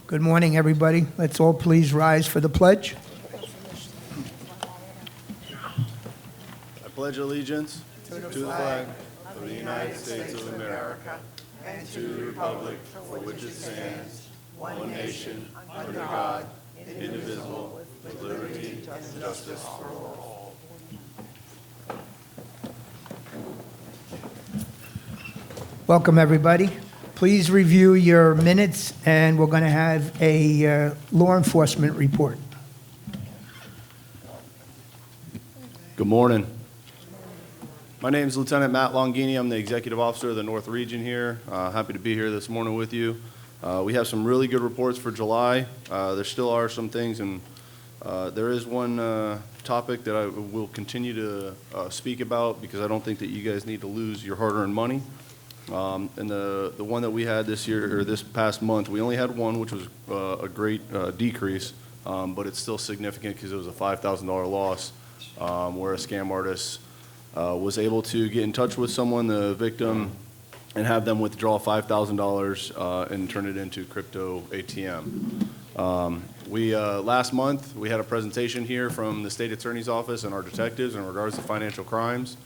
Good morning, everybody. Let's all please rise for the pledge. I pledge allegiance to the flag of the United States of America and to the republic for which it stands, one nation, under God, indivisible, with liberty and justice for all. Welcome, everybody. Please review your minutes, and we're going to have a law enforcement report. Good morning. My name is Lieutenant Matt Longini. I'm the Executive Officer of the North Region here. Happy to be here this morning with you. We have some really good reports for July. There still are some things, and there is one topic that I will continue to speak about because I don't think that you guys need to lose your hard-earned money. And the one that we had this year, or this past month, we only had one, which was a great decrease, but it's still significant because it was a $5,000 loss, where a scam artist was able to get in touch with someone, the victim, and have them withdraw $5,000 and turn it into crypto ATM. Last month, we had a presentation here from the State Attorney's Office and our detectives in regards to financial crimes.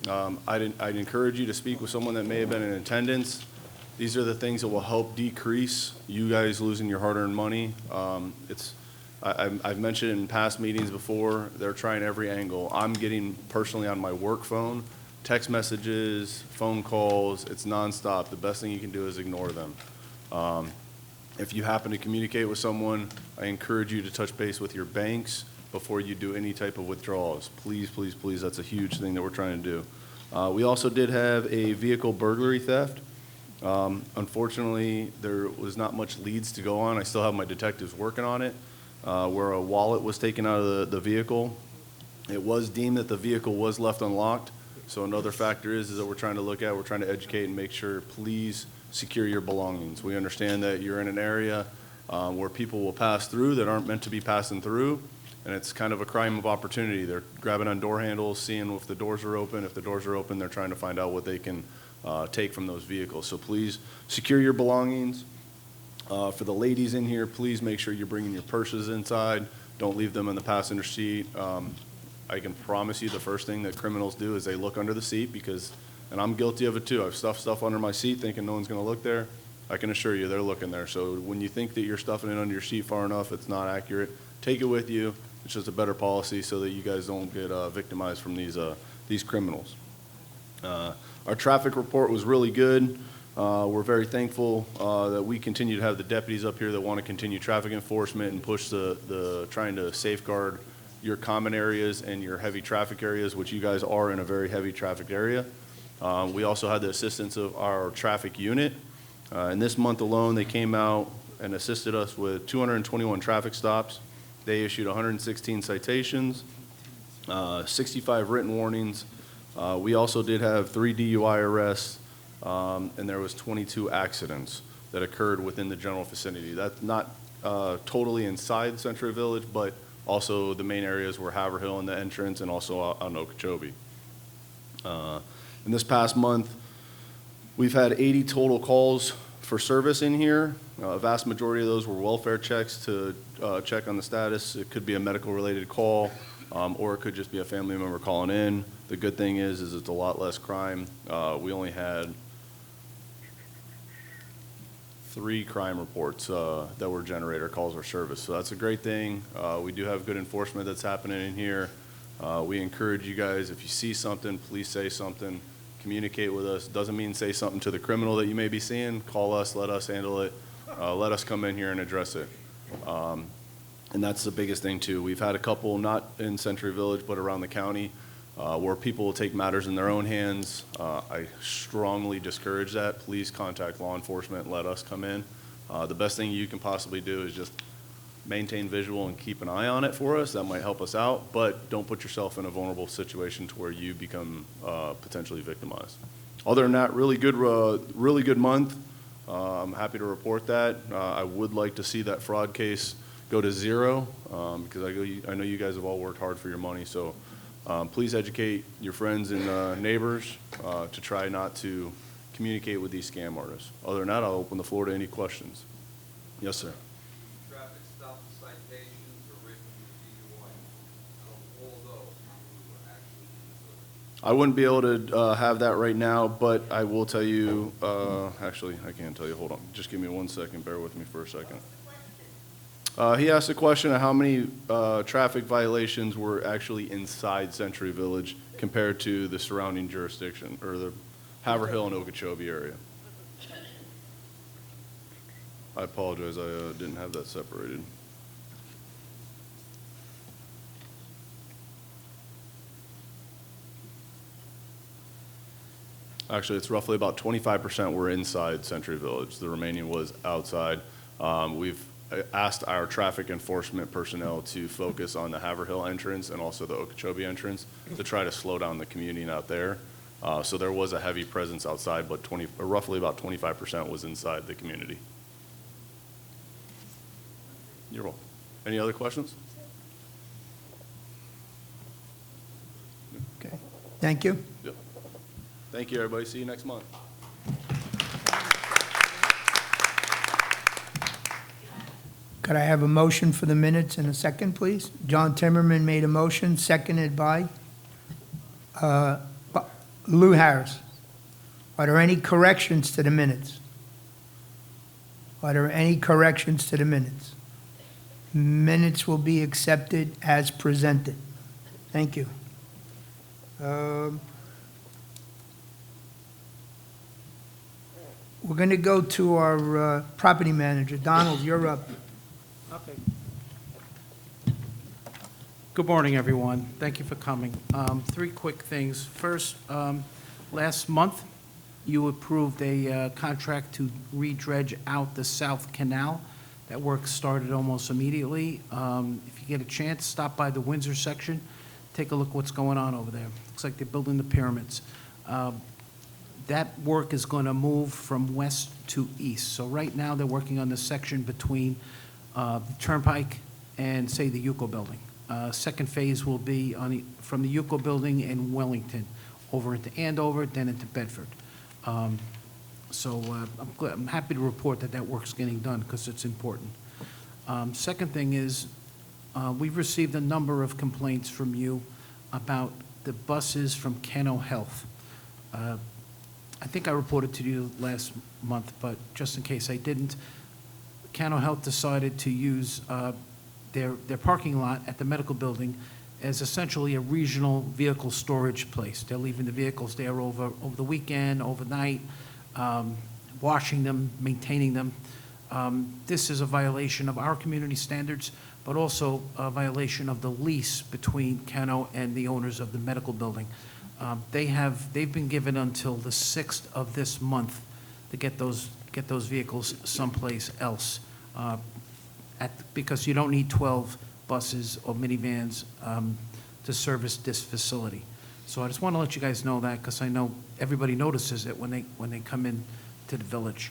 I'd encourage you to speak with someone that may have been in attendance. These are the things that will help decrease you guys losing your hard-earned money. I've mentioned in past meetings before, they're trying every angle. I'm getting personally on my work phone, text messages, phone calls, it's nonstop. The best thing you can do is ignore them. If you happen to communicate with someone, I encourage you to touch base with your banks before you do any type of withdrawals. Please, please, please, that's a huge thing that we're trying to do. We also did have a vehicle burglary theft. Unfortunately, there was not much leads to go on. I still have my detectives working on it, where a wallet was taken out of the vehicle. It was deemed that the vehicle was left unlocked. So another factor is that we're trying to look at, we're trying to educate and make sure, please secure your belongings. We understand that you're in an area where people will pass through that aren't meant to be passing through. And it's kind of a crime of opportunity. They're grabbing on door handles, seeing if the doors are open. If the doors are open, they're trying to find out what they can take from those vehicles. So please secure your belongings. For the ladies in here, please make sure you're bringing your purses inside. Don't leave them in the passenger seat. I can promise you the first thing that criminals do is they look under the seat and I'm guilty of it too. I've stuffed stuff under my seat thinking no one's going to look there. I can assure you they're looking there. So when you think that you're stuffing it under your seat far enough, it's not accurate. Take it with you. It's just a better policy so that you guys don't get victimized from these criminals. Our traffic report was really good. We're very thankful that we continue to have the deputies up here that want to continue traffic enforcement and push the trying to safeguard your common areas and your heavy traffic areas, which you guys are in a very heavy traffic area. We also had the assistance of our traffic unit. And this month alone, they came out and assisted us with 221 traffic stops. They issued 116 citations, 65 written warnings. We also did have 3 DUI arrests, and there was 22 accidents that occurred within the general vicinity. That's not totally inside Century Village, but also the main areas were Haverhill and the entrance, and also on Okeechobee. In this past month, we've had 80 total calls for service in here. A vast majority of those were welfare checks to check on the status. It could be a medical-related call, or it could just be a family member calling in. The good thing is it's a lot less crime. We only had 3 crime reports that were generator calls or service, so that's a great thing. We do have good enforcement that's happening in here. We encourage you guys, if you see something, please say something. Communicate with us. Doesn't mean say something to the criminal that you may be seeing. Call us, let us handle it. Let us come in here and address it. And that's the biggest thing too. We've had a couple, not in Century Village, but around the county, where people will take matters in their own hands. I strongly discourage that. Please contact law enforcement and let us come in. The best thing you can possibly do is just maintain visual and keep an eye on it for us. That might help us out, but don't put yourself in a vulnerable situation to where you become potentially victimized. Other than that, really good month. I'm happy to report that. I would like to see that fraud case go to 0 because I know you guys have all worked hard for your money. So please educate your friends and neighbors to try not to communicate with these scam artists. Other than that, I'll open the floor to any questions. Yes, sir. stop citations or written DUI. Out of all those, how many were actually in the I wouldn't be able to have that right now, but I will tell you, actually, I can't tell you. Hold on. Just give me 1 second. Bear with me for a second. He asked a question of how many traffic violations were actually inside Century Village compared to the surrounding jurisdiction, or the Haverhill and Okeechobee area. I apologize, I didn't have that separated. Actually, it's roughly about 25% were inside Century Village. The remaining was outside. We've asked our traffic enforcement personnel to focus on the Haverhill entrance and also the Okeechobee entrance to try to slow down the commuting out there. So there was a heavy presence outside, but roughly about 25% was inside the community. You're welcome. Any other questions? Okay, thank you. Yep. Thank you, everybody. See you next month. Could I have a motion for the minutes in a second, please? John Timmerman made a motion, seconded by Lou Harris. Are there any corrections to the minutes? Are there any corrections to the minutes? Minutes will be accepted as presented. Thank you. We're going to go to our property manager. Donald, you're up. Okay. Good morning, everyone. Thank you for coming. Three quick things. First, last month, you approved a contract to re-dredge out the South Canal. That work started almost immediately. If you get a chance, stop by the Windsor section, take a look what's going on over there. Looks like they're building the pyramids. That work is going to move from west to east. So right now, they're working on the section between the Turnpike and, say, the Yuko Building. Second phase will be from the Yuko Building in Wellington, over into Andover, then into Bedford. I'm happy to report that that work's getting done because it's important. Second thing is, we've received a number of complaints from you about the buses from Cano Health. I think I reported to you last month, but just in case I didn't, Cano Health decided to use their parking lot at the medical building as essentially a regional vehicle storage place. They're leaving the vehicles there over the weekend, overnight, washing them, maintaining them. This is a violation of our community standards, but also a violation of the lease between Cano and the owners of the medical building. They've been given until the 6th of this month to get those vehicles someplace else, because you don't need 12 buses or minivans to service this facility. So I just want to let you guys know that, because I know everybody notices it when they come in to the village.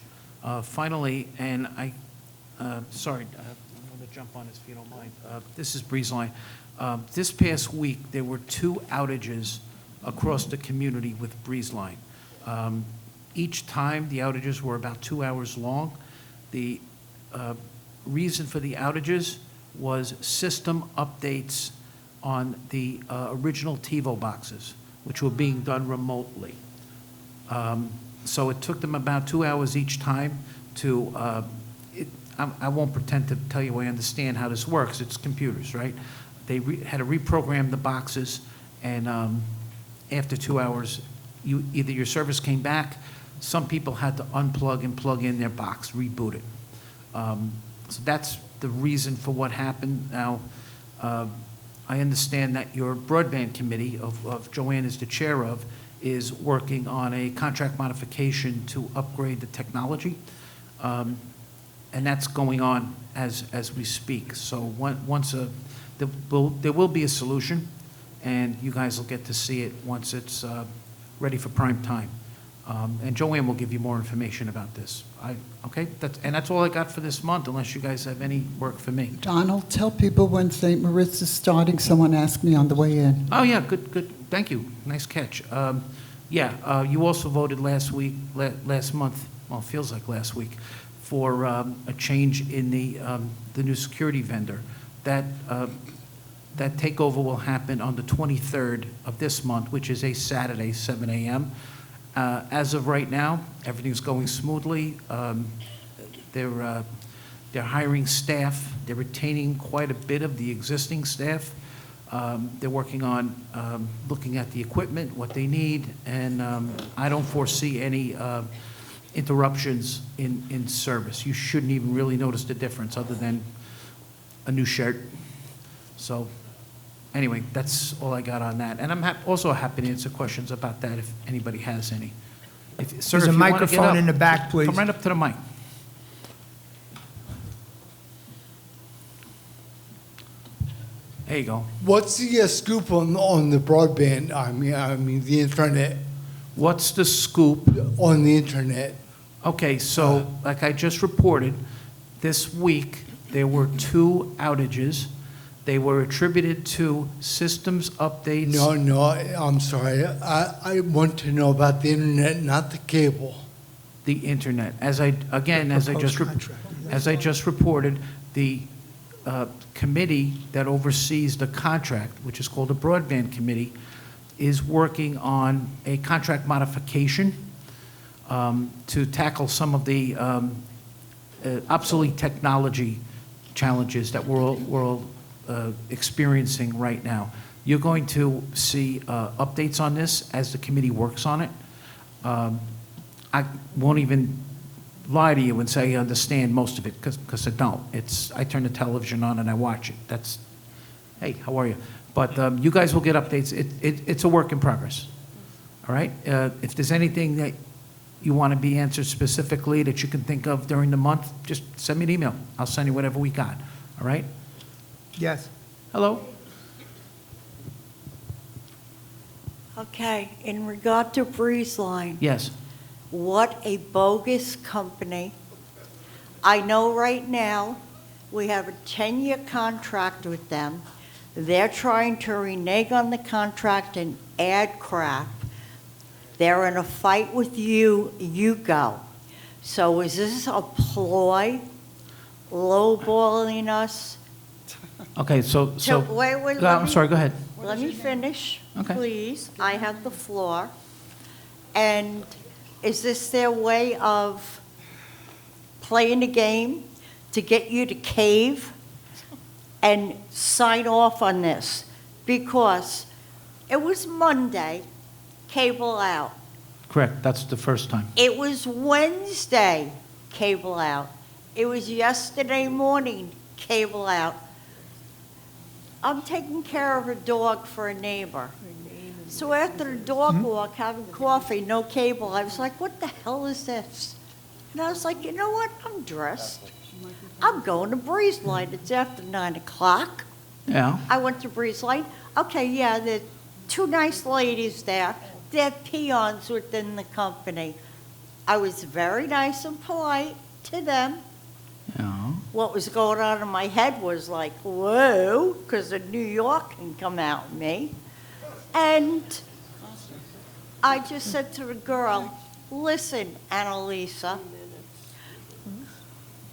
Finally, and sorry, I'm going to jump on this if you don't mind. This is Breeze Line. This past week, there were 2 outages across the community with Breeze Line. Each time, the outages were about 2 hours long. The reason for the outages was system updates on the original TiVo boxes, which were being done remotely. So it took them about 2 hours each time to, I won't pretend to tell you I understand how this works. It's computers, right? They had to reprogram the boxes, and after 2 hours, either your service came back, some people had to unplug and plug in their box, reboot it. So that's the reason for what happened. Now, I understand that your broadband committee, of Joanne is the chair of, is working on a contract modification to upgrade the technology. And that's going on as we speak. So there will be a solution, and you guys will get to see it once it's ready for prime time. And Joanne will give you more information about this. Okay? That's all I got for this month, unless you guys have any work for me. Donald, tell people when St. Moritz is starting. Someone asked me on the way in. Oh, yeah, good. Thank you. Nice catch. You also voted last month, well, it feels like last week, for a change in the new security vendor. That takeover will happen on the 23rd of this month, which is a Saturday, 7 a.m. As of right now, everything's going smoothly. They're hiring staff. They're retaining quite a bit of the existing staff. They're working on looking at the equipment, what they need, and I don't foresee any interruptions in service. You shouldn't even really notice the difference other than a new shirt. So anyway, that's all I got on that. And I'm also happy to answer questions about that if anybody has any. Sir, There's a if you wanna get microphone up, in the back, please. Come right up to the mic. There you go. What's the scoop on the broadband? I mean the internet, What's the scoop? on the internet. Okay, so like I just reported, this week, there were 2 outages. They were attributed to systems updates. No, I'm sorry. I want to know about the internet, not the cable. The internet. As I just reported, the committee that oversees the contract, which is called the Broadband Committee, is working on a contract modification to tackle some of the obsolete technology challenges that we're all experiencing right now. You're going to see updates on this as the committee works on it. I won't even lie to you and say I understand most of it, because I don't. I turn the television on and I watch it. That's, hey, how are you? But you guys will get updates. It's a work in progress, all right? If there's anything that you want to be answered specifically that you can think of during the month, just send me an email. I'll send you whatever we got, all right? Yes. Hello? Okay, in regard to Breeze Line, Yes. what a bogus company. I know right now, we have a 10-year contract with them. They're trying to renege on the contract and add crap. They're in a fight with you, you go. So is this a ploy, lowballing us? Okay, so. Wait, I'm sorry, go ahead. Let me finish, Okay. please. I have the floor. And is this their way of playing a game to get you to cave and sign off on this? Because it was Monday, cable out. Correct, that's the first time. It was Wednesday, cable out. It was yesterday morning, cable out. I'm taking care of a dog for a neighbor. So after the dog walk, having coffee, no cable, I was like, what the hell is this? And I was like, you know what? I'm dressed. I'm going to Breeze Line. It's after 9 o'clock. Yeah. I went to Breeze Line. Okay, yeah, there are 2 nice ladies there. They're peons within the company. I was very nice and polite to them. Yeah. What was going on in my head was like, whoa, because New York can come out at me. And I just said to the girl, listen, Annalisa,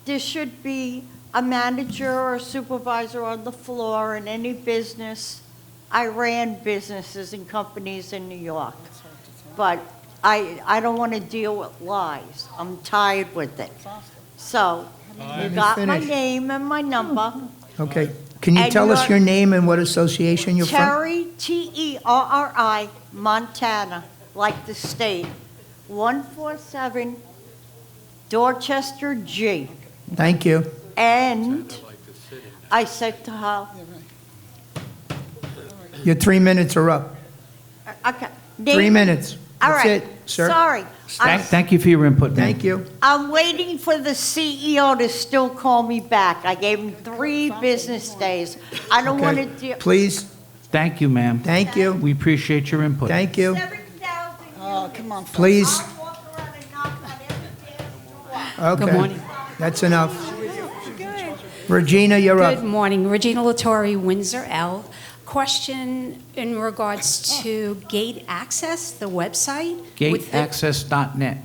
there should be a manager or a supervisor on the floor in any business. I ran businesses and companies in New York, but I don't want to deal with lies. I'm tired with it. So you got my finish. name and my number. Okay. Can you And tell us you're- your name and what association you're from? Terry, Terri, Montana, like the state, 147 Dorchester G. Thank you. And I said to her, Your 3 minutes are up. okay. 3 minutes. All That's right. it, sir. Sorry. Thank you for your input, ma'am. Thank you. I'm waiting for the CEO to still call me back. I gave him 3 business days. I don't want to Okay. deal. Please, Thank you, ma'am. thank you. We appreciate your input. Thank you. 7,000 Oh, come on. Please. I'll walk around and knock on every damn door. Okay. morning. That's enough. Regina, you're Good up. morning. Regina Latorre, Windsor L. Question in regards to gate access, the website? With the- Gateaccess.net.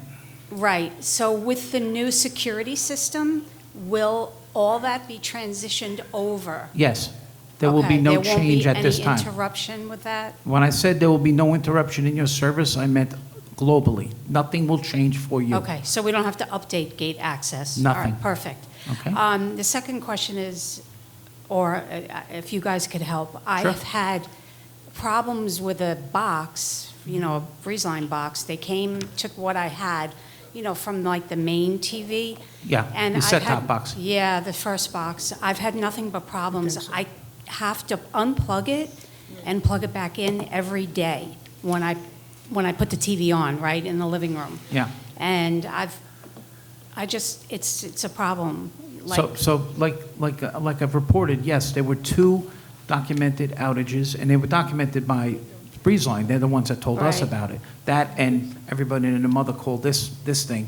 Right, so with the new security system, will all that be transitioned over? Yes, there will be Okay, no change at this There won't time. be any interruption with that? When I said there will be no interruption in your service, I meant globally. Nothing will change for you. Okay, so we don't have to update gate access? All Nothing. right, perfect. Okay. The second question is, or if you guys could help, I Sure. have had problems with a box, a breeze line box. They came, took what I had, from like the main TV. Yeah, and the I've set-top had- box. Yeah, the first box. I've had nothing but problems. I have to unplug it and plug it back in every day when I put the TV on, right, in the living room. Yeah. And it's a problem. So like I've reported, yes, there were 2 documented outages, and they were documented by BreezeLine. They're the ones that told us Right. about it. That and everybody and their mother called this thing.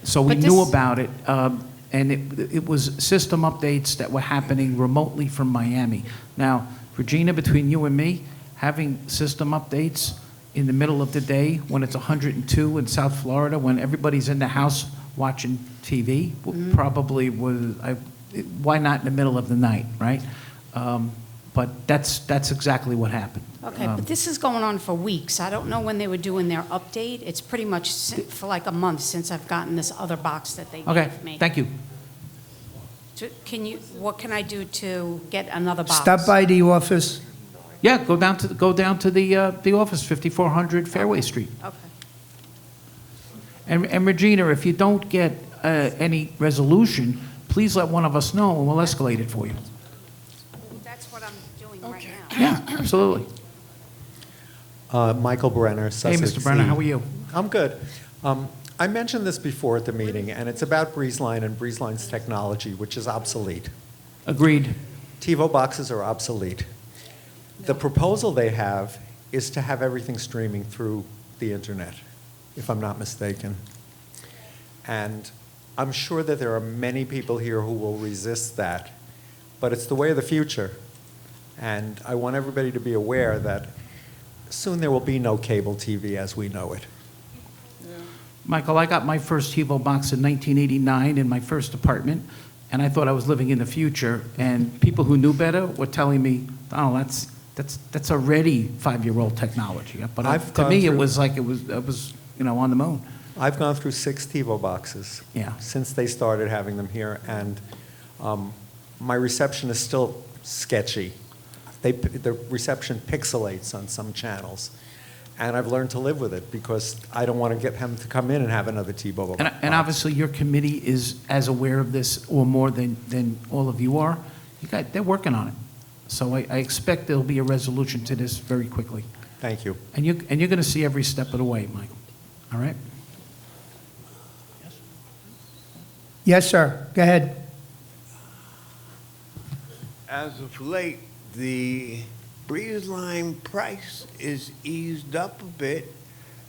So we But knew this- about it, and it was system updates that were happening remotely from Miami. Now, Regina, between you and me, having system updates in the middle of the day when it's 102 in South Florida, when everybody's in the house watching TV, probably was, why not in the middle of the night, right? But that's exactly what happened. Okay, but this is going on for weeks. I don't know when they were doing their update. It's pretty much for like a month since I've gotten this other box that they Okay, gave me. thank you. What can I do to get another box? Stop by the office. Yeah, go down to the office, 5400 Fairway Street. Okay. And Regina, if you don't get any resolution, please let one of us know, and we'll escalate it for you. That's what I'm doing right now. Yeah, absolutely. Michael Brenner, Hey, Sussex. Mr. Brenner, how are you? I'm good. I mentioned this before at the meeting, and it's about BreezeLine and BreezeLine's technology, which is obsolete. Agreed. TiVo boxes are obsolete. The proposal they have is to have everything streaming through the internet, if I'm not mistaken. And I'm sure that there are many people here who will resist that, but it's the way of the future. And I want everybody to be aware that soon there will be no cable TV as we know it. Michael, I got my first TiVo box in 1989 in my first apartment, and I thought I was living in the future. And people who knew better were telling me, "Oh, that's already 5-year-old technology." But I've to gone me, it through- was like it was on the moon. I've gone through 6 TiVo boxes Yeah. since they started having them here, and my reception is still sketchy. The reception pixelates on some channels, and I've learned to live with it because I don't want to get him to come in and have another TiVo box. And obviously, your committee is as aware of this or more than all of you are. They're working on it. So I expect there'll be a resolution to this very quickly. Thank you. And you're going to see every step of the way, Michael. All right? Yes, sir. Go ahead. As of late, the BreezeLine price is eased up a bit,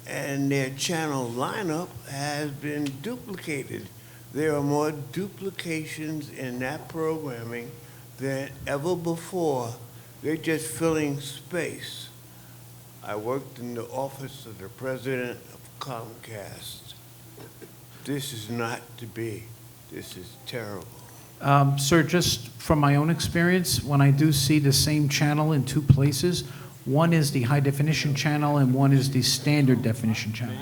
and their channel lineup has been duplicated. There are more duplications in that programming than ever before. They're just filling space. I worked in the office of the president of Comcast. This is not to be. This is terrible. Sir, just from my own experience, when I do see the same channel in 2 places, one is the high definition channel and one is the standard definition channel.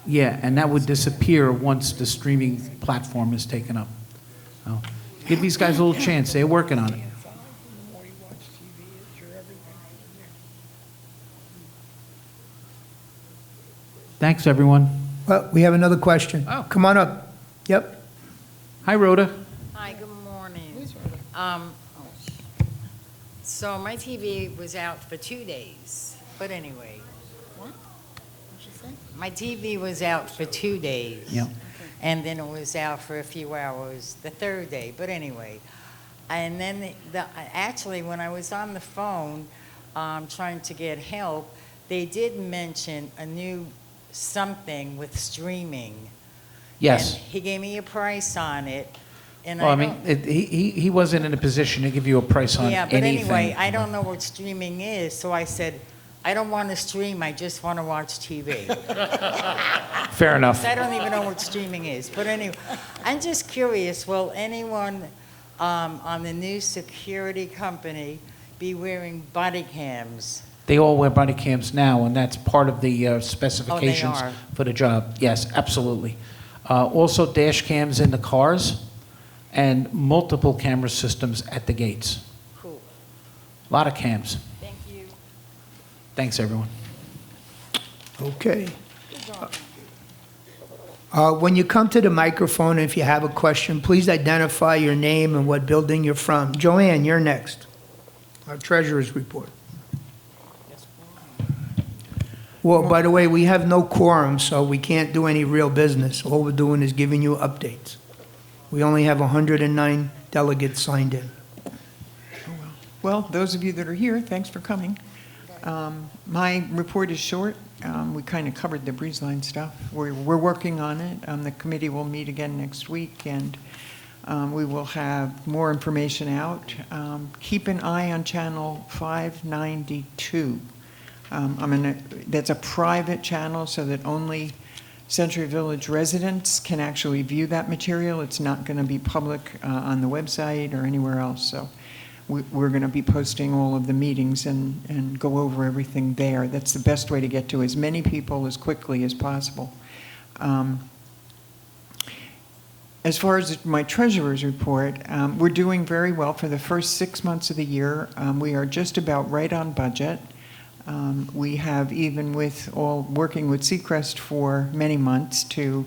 Yeah, and that would disappear once the streaming platform is taken up. So, give these guys a little chance. They're working on it. Thanks, everyone. Well, we have another question. Oh. Come on up. Yep. Hi, Rhoda. Hi, good morning. So my TV was out for 2 days, but anyway. What? What'd you say? My TV was out for 2 days. Yep. And then it was out for a few hours the 3rd day, but anyway. And then actually, when I was on the phone trying to get help, they did mention a new something with streaming. Yes. And he gave me a price on it. And Well, I don't- mean, he wasn't in a position to give you a price on Yeah, but anything. anyway, I don't know what streaming is, so I said, I don't want to stream, I just want to watch TV. Fair enough. I don't even know what streaming is. But anyway, I'm just curious, will anyone on the new security company be wearing body cams? They all wear body cams now, and that's part of the specifications are. for the job. Yes, absolutely. Also, dash cams in the cars and multiple camera systems at the gates. Cool. A lot of cams. Thank you. Thanks, everyone. Okay. When you come to the microphone, if you have a question, please identify your name and what building you're from. Joanne, you're next. Our treasurer's report. Well, by the way, we have no quorum, so we can't do any real business. All we're doing is giving you updates. We only have 109 delegates signed in. Well, those of you that are here, thanks for coming. My report is short. We kind of covered the breeze line stuff. We're working on it. The committee will meet again next week, and we will have more information out. Keep an eye on channel 592. That's a private channel so that only Century Village residents can actually view that material. It's not going to be public on the website or anywhere else. So we're going to be posting all of the meetings and go over everything there. That's the best way to get to as many people as quickly as possible. As far as my treasurer's report, we're doing very well for the first 6 months of the year. We are just about right on budget. We have, even with all working with Seacrest for many months to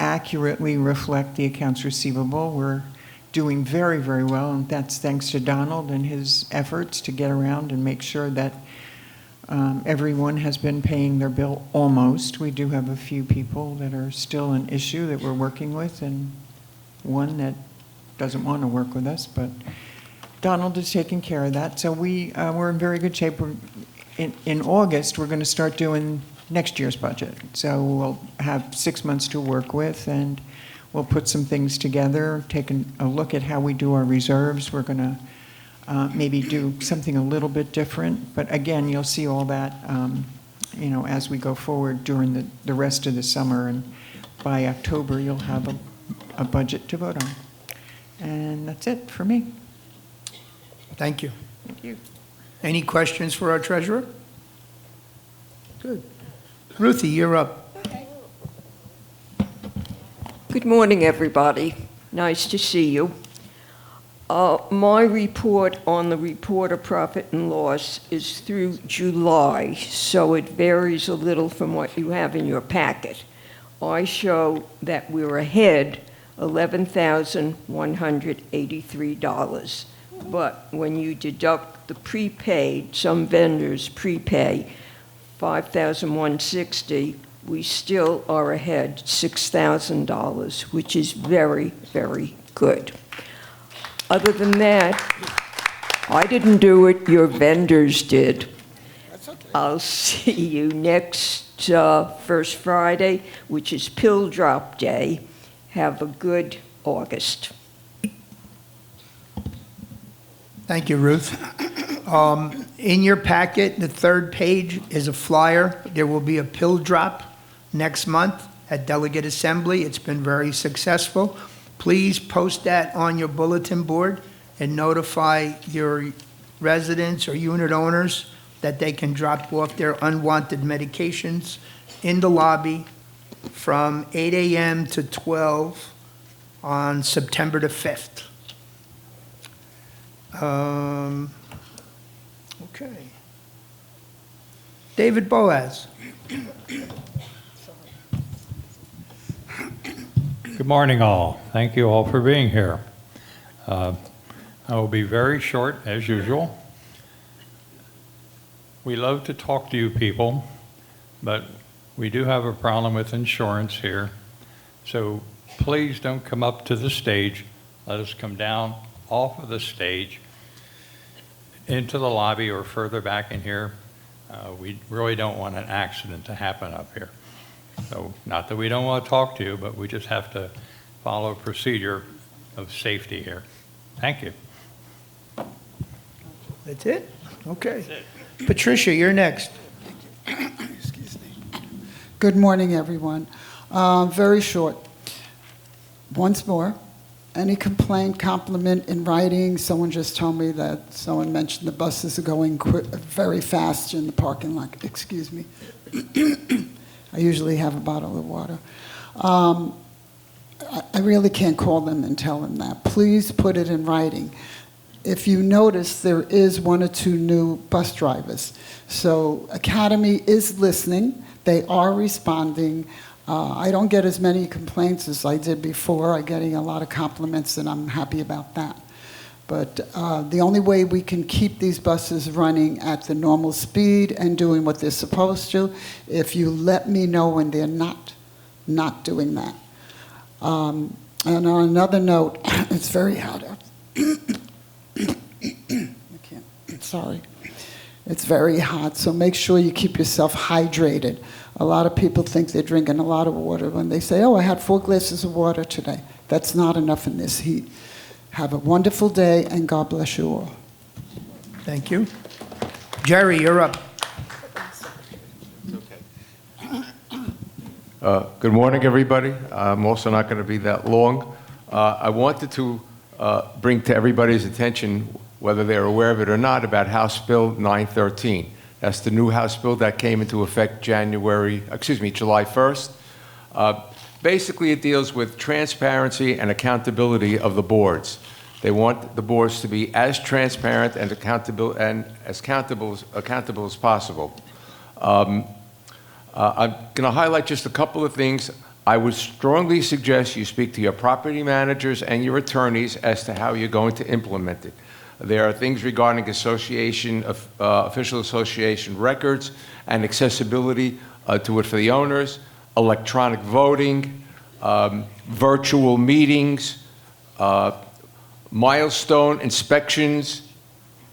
accurately reflect the accounts receivable, we're doing very, very well, and that's thanks to Donald and his efforts to get around and make sure that everyone has been paying their bill almost. We do have a few people that are still an issue that we're working with, and one that doesn't want to work with us, but Donald is taking care of that. So we're in very good shape. In August, we're going to start doing next year's budget. So we'll have 6 months to work with, and we'll put some things together, take a look at how we do our reserves. We're going to maybe do something a little bit different. But again, you'll see all that as we go forward during the rest of the summer. And by October, you'll have a budget to vote on. And that's it for me. Thank you. Thank you. Any questions for our treasurer? Good. Ruthie, you're up. Good morning, everybody. Nice to see you. My report on the report of profit and loss is through July, so it varies a little from what you have in your packet. I show that we're ahead $11,183. But when you deduct the prepaid, some vendors prepay $5,160, we still are ahead $6,000, which is very, very good. Other than that, I didn't do it, your vendors did. I'll see you next first Friday, which is Pill Drop Day. Have a good August. Thank you, Ruth. In your packet, the third page is a flyer. There will be a pill drop next month at Delegate Assembly. It's been very successful. Please post that on your bulletin board and notify your residents or unit owners that they can drop off their unwanted medications in the lobby from 8 a.m. to 12 on September the 5th. Okay. David Boaz. Good morning, all. Thank you all for being here. I will be very short, as usual. We love to talk to you people, but we do have a problem with insurance here. So please don't come up to the stage. Let us come down off of the stage into the lobby or further back in here. We really don't want an accident to happen up here. So not that we don't want to talk to you, but we just have to follow a procedure of safety here. Thank you. That's it? Okay. Patricia, you're next. Good morning, everyone. Very short. Once more, any complaint, compliment in writing? Someone just told me that someone mentioned the buses are going very fast in the parking lot. Excuse me. I usually have a bottle of water. I really can't call them and tell them that. Please put it in writing. If you notice, there is 1 or 2 new bus drivers. So Academy is listening. They are responding. I don't get as many complaints as I did before. I'm getting a lot of compliments, and I'm happy about that. But the only way we can keep these buses running at the normal speed and doing what they're supposed to, if you let me know when they're not doing that. And on another note, it's very hot out. Sorry. It's very hot, so make sure you keep yourself hydrated. A lot of people think they're drinking a lot of water when they say, oh, I had 4 glasses of water today. That's not enough in this heat. Have a wonderful day, and God bless you all. Thank you. Jerry, you're up. Good morning, everybody. I'm also not going to be that long. I wanted to bring to everybody's attention, whether they're aware of it or not, about House Bill 913. That's the new House bill that came into effect July 1st. Basically, it deals with transparency and accountability of the boards. They want the boards to be as transparent and accountable as possible. I'm going to highlight just a couple of things. I would strongly suggest you speak to your property managers and your attorneys as to how you're going to implement it. There are things regarding official association records and accessibility to it for the owners, electronic voting, virtual meetings, milestone inspections,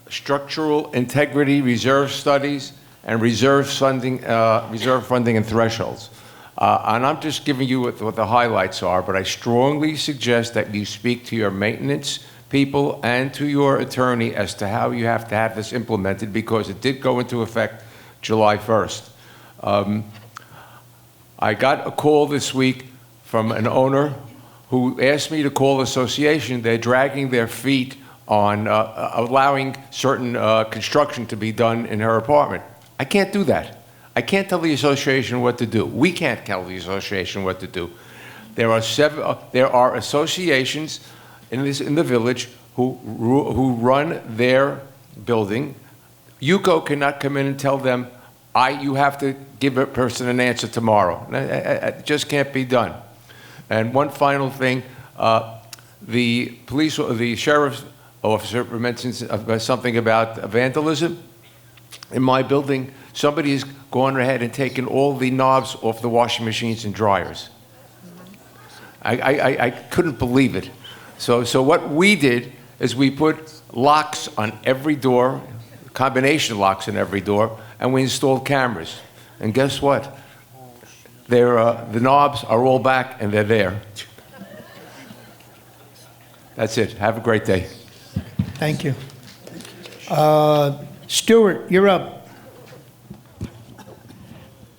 structural integrity reserve studies, and reserve funding and thresholds. And I'm just giving you what the highlights are, but I strongly suggest that you speak to your maintenance people and to your attorney as to how you have to have this implemented, because it did go into effect July 1st. I got a call this week from an owner who asked me to call the association. They're dragging their feet on allowing certain construction to be done in her apartment. I can't do that. I can't tell the association what to do. We can't tell the association what to do. There are associations in the village who run their building. UCO cannot come in and tell them, you have to give a person an answer tomorrow. It just can't be done. And one final thing, the sheriff's officer mentions something about vandalism. In my building, somebody has gone ahead and taken all the knobs off the washing machines and dryers. I couldn't believe it. So what we did is we put locks on every door, combination locks on every door, and we installed cameras. And guess what? The knobs are all back and they're there. That's it. Have a great day. Thank you. Stuart, you're up.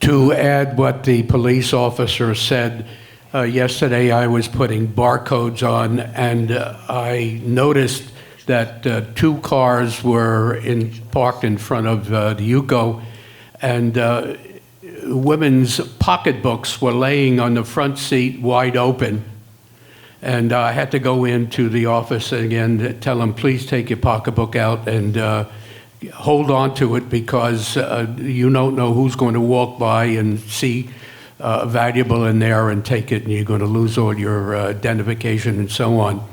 To add what the police officer said, yesterday I was putting barcodes on, and I noticed that 2 cars were parked in front of the UCO, and women's pocketbooks were laying on the front seat wide open. And I had to go into the office again to tell them, please take your pocketbook out and hold on to it, because you don't know who's going to walk by and see valuable in there and take it, and you're going to lose all your identification and so on.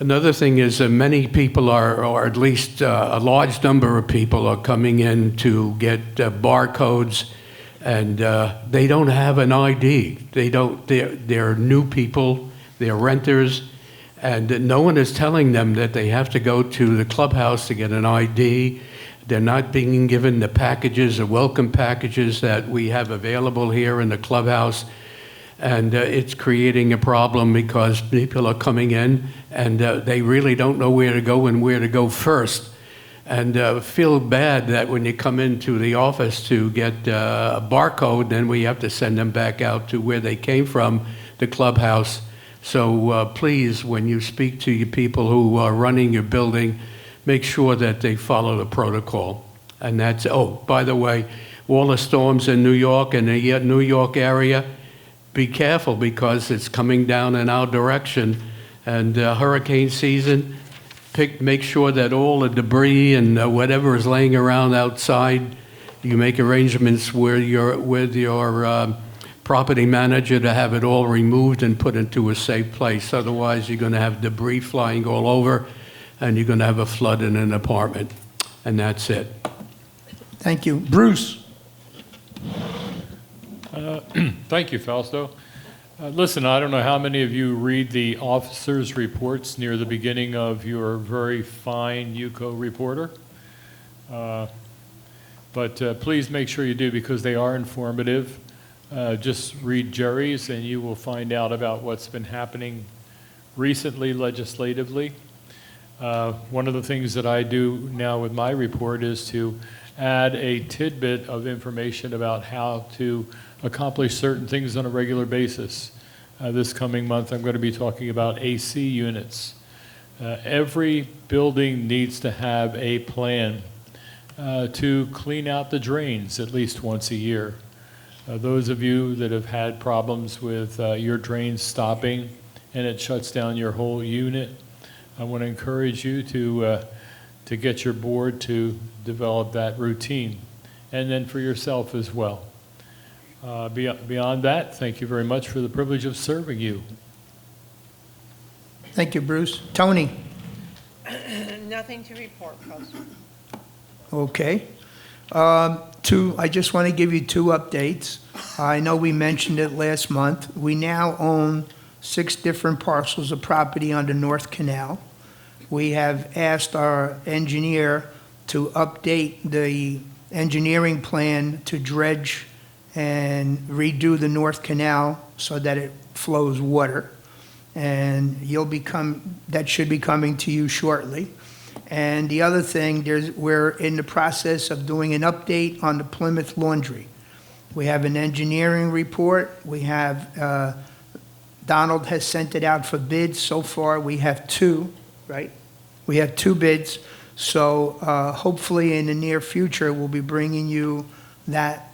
Another thing is that many people or at least a large number of people are coming in to get barcodes, and they don't have an ID. They're new people, they're renters, and no one is telling them that they have to go to the clubhouse to get an ID. They're not being given the packages, the welcome packages that we have available here in the clubhouse. And it's creating a problem because people are coming in and they really don't know where to go and where to go first. and feel bad that when you come into the office to get a barcode, then we have to send them back out to where they came from, the clubhouse. So please, when you speak to your people who are running your building, make sure that they follow the protocol. And that's, oh, by the way, all the storms in New York and the New York area, be careful because it's coming down in our direction. And hurricane season, make sure that all the debris and whatever is laying around outside, you make arrangements with your property manager to have it all removed and put into a safe place. Otherwise, you're going to have debris flying all over, and you're going to have a flood in an apartment. And that's it. Thank you. Bruce? Thank you, Fausto. Listen, I don't know how many of you read the officers' reports near the beginning of your very fine UCO reporter. But please make sure you do because they are informative. Just read Jerry's and you will find out about what's been happening recently legislatively. One of the things that I do now with my report is to add a tidbit of information about how to accomplish certain things on a regular basis. This coming month, I'm going to be talking about AC units. Every building needs to have a plan to clean out the drains at least once a year. Those of you that have had problems with your drains stopping and it shuts down your whole unit, I want to encourage you to get your board to develop that routine, and then for yourself as well. Beyond that, thank you very much for the privilege of serving you. Thank you, Bruce. Tony? Nothing to report, President. Okay. I just want to give you two updates. I know we mentioned it last month. We now own 6 different parcels of property on the North Canal. We have asked our engineer to update the engineering plan to dredge and redo the North Canal so that it flows water. And that should be coming to you shortly. And the other thing, we're in the process of doing an update on the Plymouth Laundry. We have an engineering report. We have, Donald has sent it out for bids. So far, we have 2, right? We have 2 bids. So hopefully in the near future, we'll be bringing you that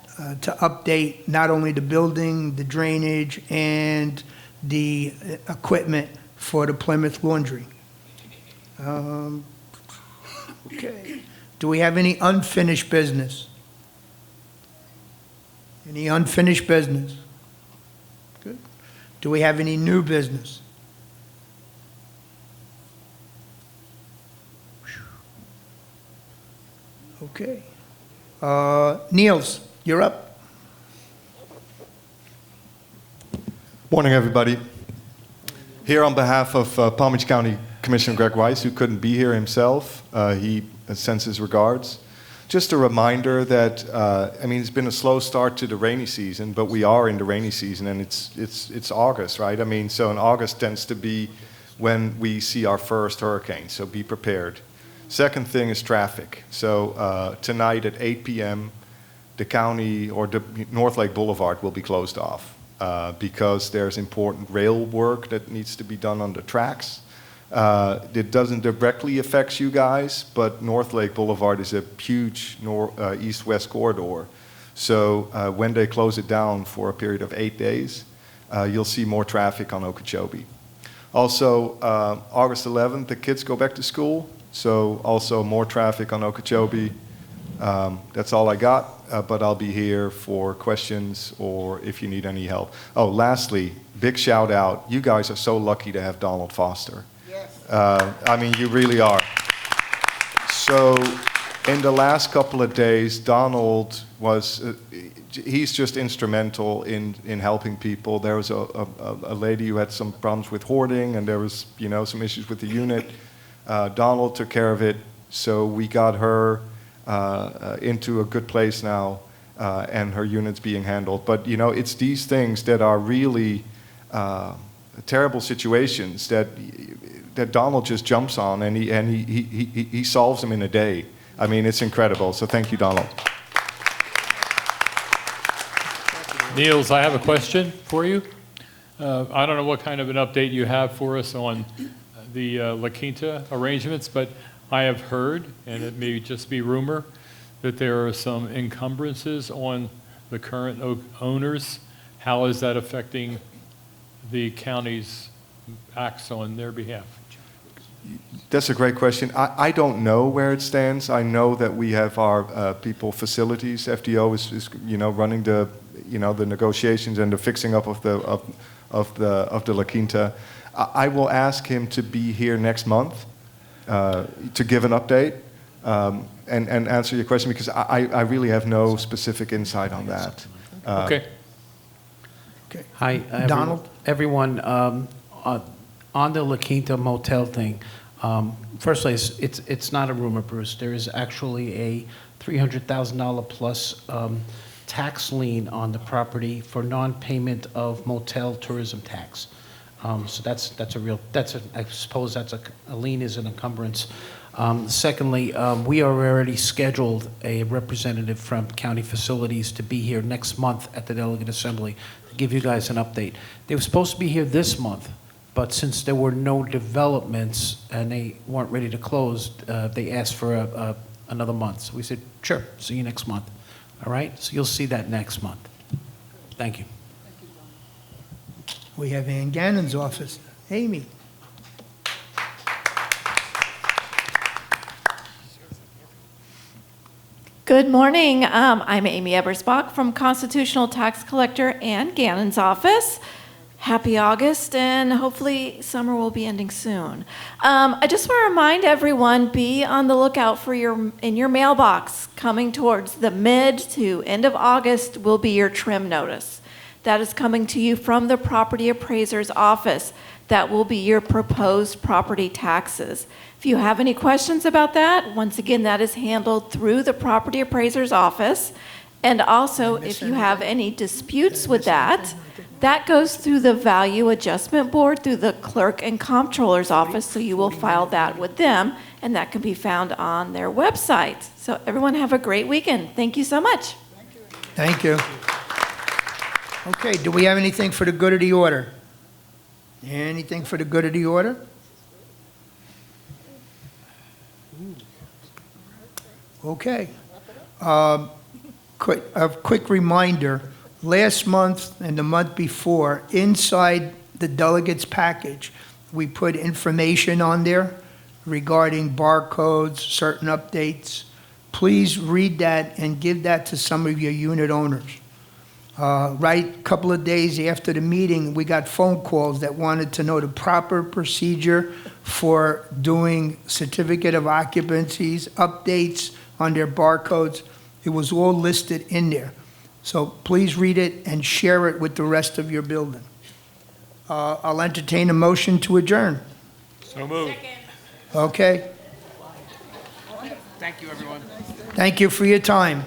to update not only the building, the drainage, and the equipment for the Plymouth Laundry. Okay. Do we have any unfinished business? Any unfinished business? Good. Do we have any new business? Okay. Niels, you're up. Morning, everybody. Here on behalf of Palm Beach County Commissioner Greg Weiss, who couldn't be here himself, he sends his regards. Just a reminder that, it's been a slow start to the rainy season, but we are in the rainy season, and it's August, right? So in August tends to be when we see our first hurricane, so be prepared. Second thing is traffic. So tonight at 8 p.m., the county or the North Lake Boulevard will be closed off because there's important rail work that needs to be done on the tracks. It doesn't directly affect you guys, but North Lake Boulevard is a huge east-west corridor. So when they close it down for a period of 8 days, you'll see more traffic on Okeechobee. Also, August 11th, the kids go back to school. So also more traffic on Okeechobee. That's all I got, but I'll be here for questions or if you need any help. Oh, lastly, big shout out. You guys are so lucky to have Donald Foster. Yes. You really are. So in the last couple of days, Donald he's just instrumental in helping people. There was a lady who had some problems with hoarding, and there was, some issues with the unit. Donald took care of it, so we got her into a good place now, and her unit's being handled. But, it's these things that are really terrible situations that Donald just jumps on, and he solves them in a day. I mean, it's incredible. So thank you, Donald. Niels, I have a question for you. I don't know what kind of an update you have for us on the La Quinta arrangements, but I have heard, and it may just be rumor, that there are some encumbrances on the current owners. How is that affecting the county's acts on their behalf? That's a great question. I don't know where it stands. I know that we have our people facilities. FDO is running the the negotiations and the fixing up of the La Quinta. I will ask him to be here next month to give an update and answer your question, because I really have no specific insight on that. Okay. Hi, Donald? Everyone, on the La Quinta Motel thing, firstly, it's not a rumor, Bruce. There is actually a $300,000 plus tax lien on the property for non-payment of motel tourism tax. So I suppose that's a lien is an encumbrance. Secondly, we are already scheduled a representative from county facilities to be here next month at the Delegate Assembly to give you guys an update. They were supposed to be here this month, but since there were no developments and they weren't ready to close, they asked for another month. So we said, sure, see you next month. All right? So you'll see that next month. Thank you. We have Ann Gannon's office. Amy. Good morning. I'm Amy Ebersbach from Constitutional Tax Collector Ann Gannon's office. Happy August, and hopefully summer will be ending soon. I just want to remind everyone, be on the lookout for in your mailbox. Coming towards the mid to end of August will be your trim notice. That is coming to you from the property appraiser's office. That will be your proposed property taxes. If you have any questions about that, once again, that is handled through the property appraiser's office. And also, if you have any disputes with that, that goes through the Value Adjustment Board, through the clerk and comptroller's office, so you will file that with them, and that can be found on their website. So everyone have a great weekend. Thank you so much. Thank you. Okay, do we have anything for the good of the order? Anything for the good of the order? Okay. A quick reminder, last month and the month before, inside the delegates package, we put information on there regarding barcodes, certain updates. Please read that and give that to some of your unit owners. Right, a couple of days after the meeting, we got phone calls that wanted to know the proper procedure for doing certificate of occupancies, updates on their barcodes. It was all listed in there. So please read it and share it with the rest of your building. I'll entertain a motion to adjourn. So moved. Okay. Thank you, everyone. Thank you for your time.